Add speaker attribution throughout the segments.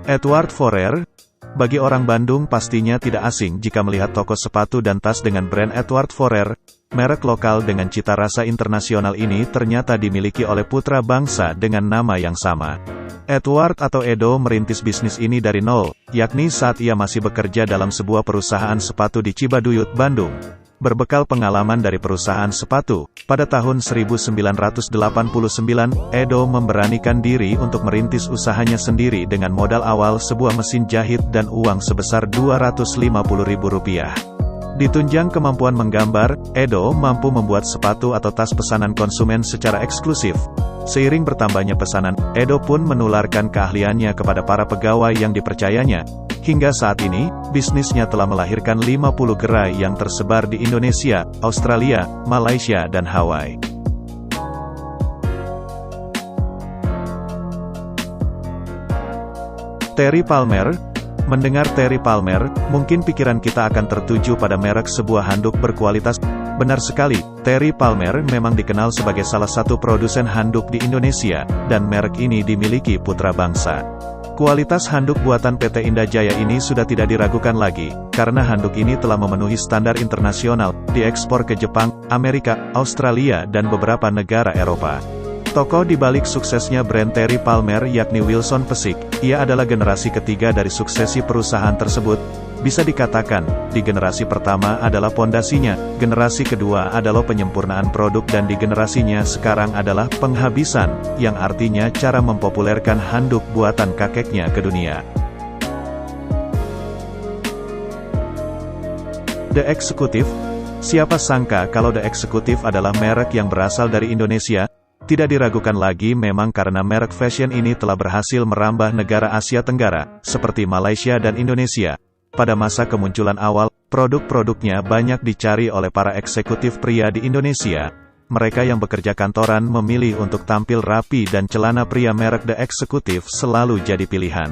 Speaker 1: Edward Forer. Bagi orang Bandung pastinya tidak asing jika melihat toko sepatu dan tas dengan brand Edward Forer. Merek lokal dengan cita rasa internasional ini ternyata dimiliki oleh putra bangsa dengan nama yang sama. Edward atau Edo merintis bisnis ini dari nol, yakni saat ia masih bekerja dalam sebuah perusahaan sepatu di Cibaduyut, Bandung. Berbekal pengalaman dari perusahaan sepatu, pada tahun 1989, Edo memberanikan diri untuk merintis usahanya sendiri dengan modal awal sebuah mesin jahit dan uang sebesar Rp250.000. Ditunjang kemampuan menggambar, Edo mampu membuat sepatu atau tas pesanan konsumen secara eksklusif. Seiring bertambahnya pesanan, Edo pun menularkan keahliannya kepada para pegawai yang dipercayanya. Hingga saat ini, bisnisnya telah melahirkan 50 gerai yang tersebar di Indonesia, Australia, Malaysia dan Hawaii. Terry Palmer. Mendengar Terry Palmer, mungkin pikiran kita akan tertuju pada merek sebuah handuk berkualitas. Benar sekali, Terry Palmer memang dikenal sebagai salah satu produsen handuk di Indonesia, dan merek ini dimiliki putra bangsa. Kualitas handuk buatan PT Indah Jaya ini sudah tidak diragukan lagi, karena handuk ini telah memenuhi standar internasional, diekspor ke Jepang, Amerika, Australia dan beberapa negara Eropa. Tokoh di balik suksesnya brand Terry Palmer yakni Wilson Pesik. Ia adalah generasi ketiga dari suksesi perusahaan tersebut. Bisa dikatakan, di generasi pertama adalah pondasinya, generasi kedua adalah penyempurnaan produk dan di generasinya sekarang adalah penghabisan, yang artinya cara mempopulerkan handuk buatan kakeknya ke dunia. The Executive. Siapa sangka kalau The Executive adalah merek yang berasal dari Indonesia? Tidak diragukan lagi memang karena merek fashion ini telah berhasil merambah negara Asia Tenggara, seperti Malaysia dan Indonesia. Pada masa kemunculan awal, produk-produknya banyak dicari oleh para eksekutif pria di Indonesia. Mereka yang bekerja kantoran memilih untuk tampil rapi dan celana pria merek The Executive selalu jadi pilihan.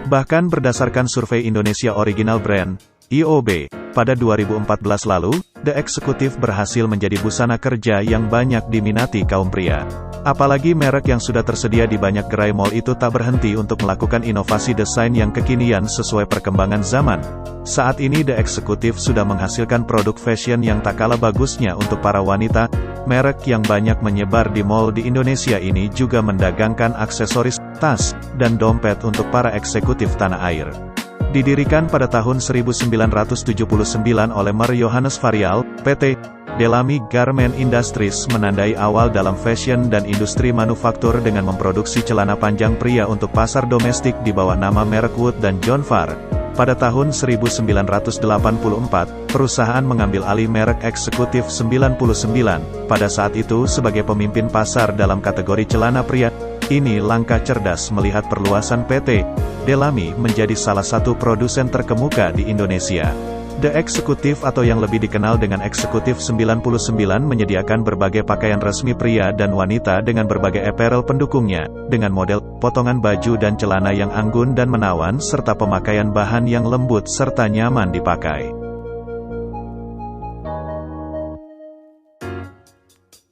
Speaker 1: Bahkan berdasarkan survei Indonesia Original Brand, IOB, pada 2014 lalu, The Executive berhasil menjadi busana kerja yang banyak diminati kaum pria. Apalagi merek yang sudah tersedia di banyak gerai mall itu tak berhenti untuk melakukan inovasi desain yang kekinian sesuai perkembangan zaman. Saat ini The Executive sudah menghasilkan produk fashion yang tak kalah bagusnya untuk para wanita. Merek yang banyak menyebar di mall di Indonesia ini juga mendagangkan aksesoris, tas, dan dompet untuk para eksekutif tanah air. Didirikan pada tahun 1979 oleh Mar Johannes Varial, PT Delami Garment Industries menandai awal dalam fashion dan industri manufaktur dengan memproduksi celana panjang pria untuk pasar domestik di bawah nama merek Wood dan John Farr. Pada tahun 1984, perusahaan mengambil alih merek Eksekutif 99. Pada saat itu sebagai pemimpin pasar dalam kategori celana pria. Ini langkah cerdas melihat perluasan PT Delami menjadi salah satu produsen terkemuka di Indonesia. The Executive atau yang lebih dikenal dengan Eksekutif 99 menyediakan berbagai pakaian resmi pria dan wanita dengan berbagai apparel pendukungnya, dengan model, potongan baju dan celana yang anggun dan menawan serta pemakaian bahan yang lembut serta nyaman dipakai.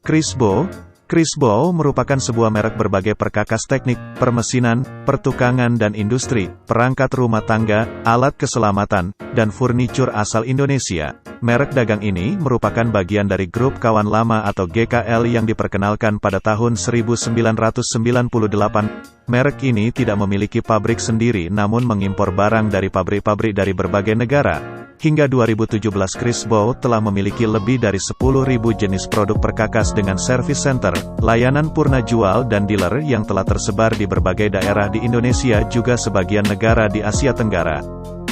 Speaker 1: Crisbo. Crisbo merupakan sebuah merek berbagai perkakas teknik, permesinan, pertukangan dan industri, perangkat rumah tangga, alat keselamatan, dan furniture asal Indonesia. Merek dagang ini merupakan bagian dari grup kawan lama atau GKL yang diperkenalkan pada tahun 1998. Merek ini tidak memiliki pabrik sendiri namun mengimpor barang dari pabrik-pabrik dari berbagai negara. Hingga 2017 Crisbo telah memiliki lebih dari 10.000 jenis produk perkakas dengan service center, layanan purna jual dan dealer yang telah tersebar di berbagai daerah di Indonesia juga sebagian negara di Asia Tenggara.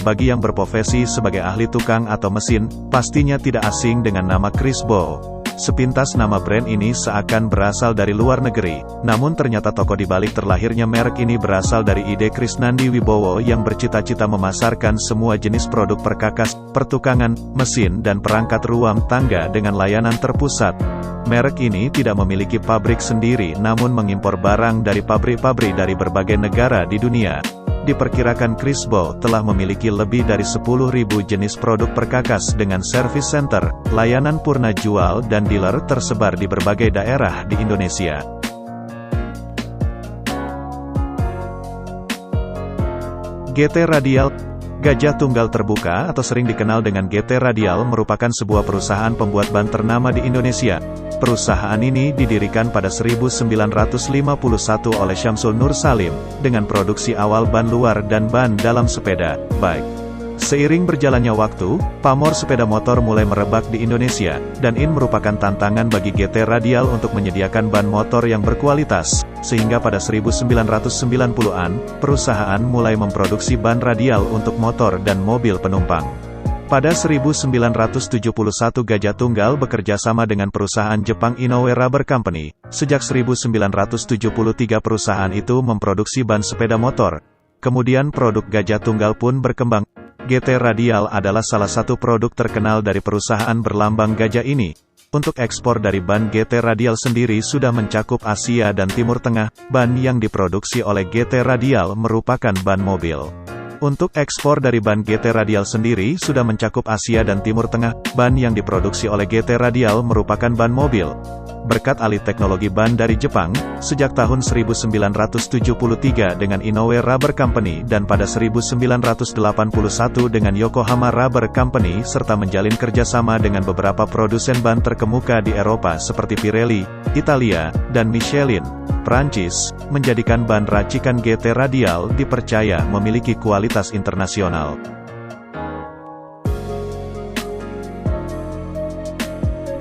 Speaker 1: Bagi yang berprofesi sebagai ahli tukang atau mesin, pastinya tidak asing dengan nama Crisbo. Sepintas nama brand ini seakan berasal dari luar negeri, namun ternyata tokoh di balik terlahirnya merek ini berasal dari ide Krisnandi Wibowo yang bercita-cita memasarkan semua jenis produk perkakas, pertukangan, mesin dan perangkat rumah tangga dengan layanan terpusat. Merek ini tidak memiliki pabrik sendiri namun mengimpor barang dari pabrik-pabrik dari berbagai negara di dunia. Diperkirakan Crisbo telah memiliki lebih dari 10.000 jenis produk perkakas dengan service center, layanan purna jual dan dealer tersebar di berbagai daerah di Indonesia. GT Radial, Gajah Tunggal Terbuka atau sering dikenal dengan GT Radial merupakan sebuah perusahaan pembuat ban ternama di Indonesia. Perusahaan ini didirikan pada 1951 oleh Syamsul Nur Salim, dengan produksi awal ban luar dan ban dalam sepeda, bike. Seiring berjalannya waktu, pamor sepeda motor mulai merebak di Indonesia, dan ini merupakan tantangan bagi GT Radial untuk menyediakan ban motor yang berkualitas, sehingga pada 1990-an, perusahaan mulai memproduksi ban radial untuk motor dan mobil penumpang. Pada 1971 Gajah Tunggal bekerja sama dengan perusahaan Jepang Inoue Rubber Company. Sejak 1973 perusahaan itu memproduksi ban sepeda motor. Kemudian produk Gajah Tunggal pun berkembang. GT Radial adalah salah satu produk terkenal dari perusahaan berlambang gajah ini. Untuk ekspor dari ban GT Radial sendiri sudah mencakup Asia dan Timur Tengah. Ban yang diproduksi oleh GT Radial merupakan ban mobil. Untuk ekspor dari ban GT Radial sendiri sudah mencakup Asia dan Timur Tengah. Ban yang diproduksi oleh GT Radial merupakan ban mobil. Berkat alih teknologi ban dari Jepang, sejak tahun 1973 dengan Inoue Rubber Company dan pada 1981 dengan Yokohama Rubber Company serta menjalin kerjasama dengan beberapa produsen ban terkemuka di Eropa seperti Pirelli, Italia, dan Michelin, Prancis, menjadikan ban racikan GT Radial dipercaya memiliki kualitas internasional.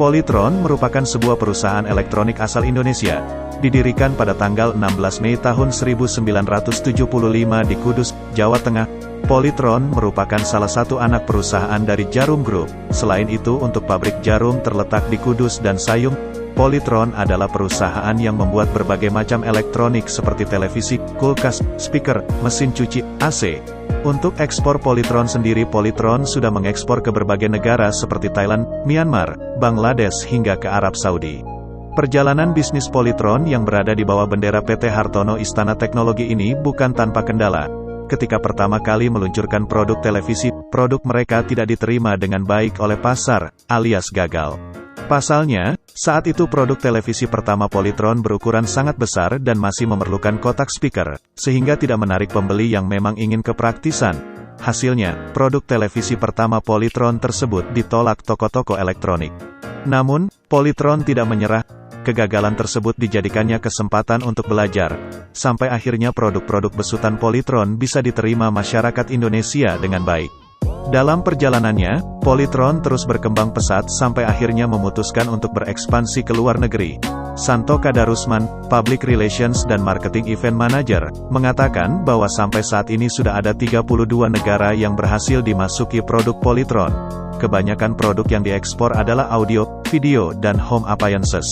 Speaker 1: Polytron merupakan sebuah perusahaan elektronik asal Indonesia. Didirikan pada tanggal 16 Mei tahun 1975 di Kudus, Jawa Tengah. Polytron merupakan salah satu anak perusahaan dari Djarum Group. Selain itu untuk pabrik jarum terletak di Kudus dan Sayung. Polytron adalah perusahaan yang membuat berbagai macam elektronik seperti televisi, kulkas, speaker, mesin cuci, AC. Untuk ekspor Polytron sendiri, Polytron sudah mengekspor ke berbagai negara seperti Thailand, Myanmar, Bangladesh hingga ke Arab Saudi. Perjalanan bisnis Polytron yang berada di bawah bendera PT Hartono Istana Teknologi ini bukan tanpa kendala. Ketika pertama kali meluncurkan produk televisi, produk mereka tidak diterima dengan baik oleh pasar, alias gagal. Pasalnya, saat itu produk televisi pertama Polytron berukuran sangat besar dan masih memerlukan kotak speaker, sehingga tidak menarik pembeli yang memang ingin kepraktisan. Hasilnya, produk televisi pertama Polytron tersebut ditolak toko-toko elektronik. Namun, Polytron tidak menyerah. Kegagalan tersebut dijadikannya kesempatan untuk belajar, sampai akhirnya produk-produk besutan Polytron bisa diterima masyarakat Indonesia dengan baik. Dalam perjalanannya, Polytron terus berkembang pesat sampai akhirnya memutuskan untuk berekspansi ke luar negeri. Santo Kadarusman, Public Relations dan Marketing Event Manager, mengatakan bahwa sampai saat ini sudah ada 32 negara yang berhasil dimasuki produk Polytron. Kebanyakan produk yang diekspor adalah audio, video, dan home appliances.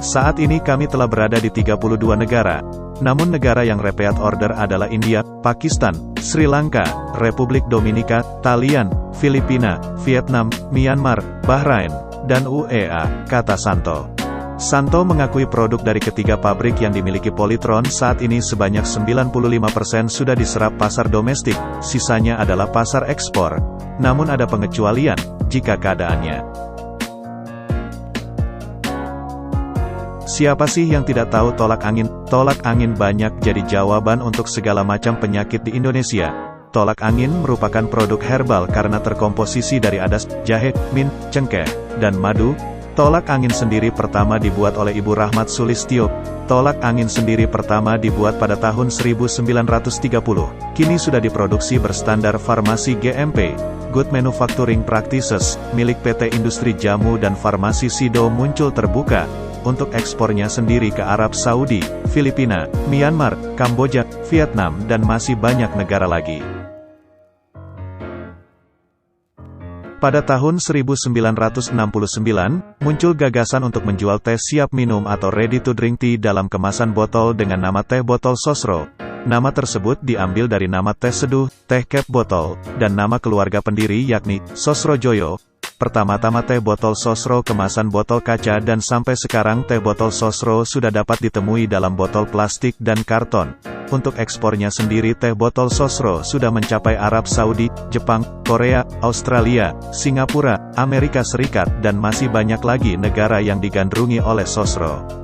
Speaker 1: Saat ini kami telah berada di 32 negara. Namun negara yang repeat order adalah India, Pakistan, Sri Lanka, Republik Dominika, Thailand, Filipina, Vietnam, Myanmar, Bahrain, dan UEA, kata Santo. Santo mengakui produk dari ketiga pabrik yang dimiliki Polytron saat ini sebanyak 95% sudah diserap pasar domestik, sisanya adalah pasar ekspor. Namun ada pengecualian, jika keadaannya. Siapa sih yang tidak tahu tolak angin? Tolak angin banyak jadi jawaban untuk segala macam penyakit di Indonesia. Tolak angin merupakan produk herbal karena terkomposisi dari adas, jahe, mint, cengkeh, dan madu. Tolak angin sendiri pertama dibuat oleh Ibu Rahmat Sulistyo. Tolak angin sendiri pertama dibuat pada tahun 1930. Kini sudah diproduksi berstandar farmasi GMP, Good Manufacturing Practices, milik PT Industri Jamu dan Farmasi Sido muncul terbuka untuk ekspornya sendiri ke Arab Saudi, Filipina, Myanmar, Kamboja, Vietnam dan masih banyak negara lagi. Pada tahun 1969, muncul gagasan untuk menjual teh siap minum atau ready-to-drink tea dalam kemasan botol dengan nama teh botol Sosro. Nama tersebut diambil dari nama teh seduh, teh cap botol, dan nama keluarga pendiri yakni Sosrojoyo. Pertama-tama teh botol Sosro kemasan botol kaca dan sampai sekarang teh botol Sosro sudah dapat ditemui dalam botol plastik dan karton. Untuk ekspornya sendiri teh botol Sosro sudah mencapai Arab Saudi, Jepang, Korea, Australia, Singapura, Amerika Serikat dan masih banyak lagi negara yang digandrungi oleh Sosro.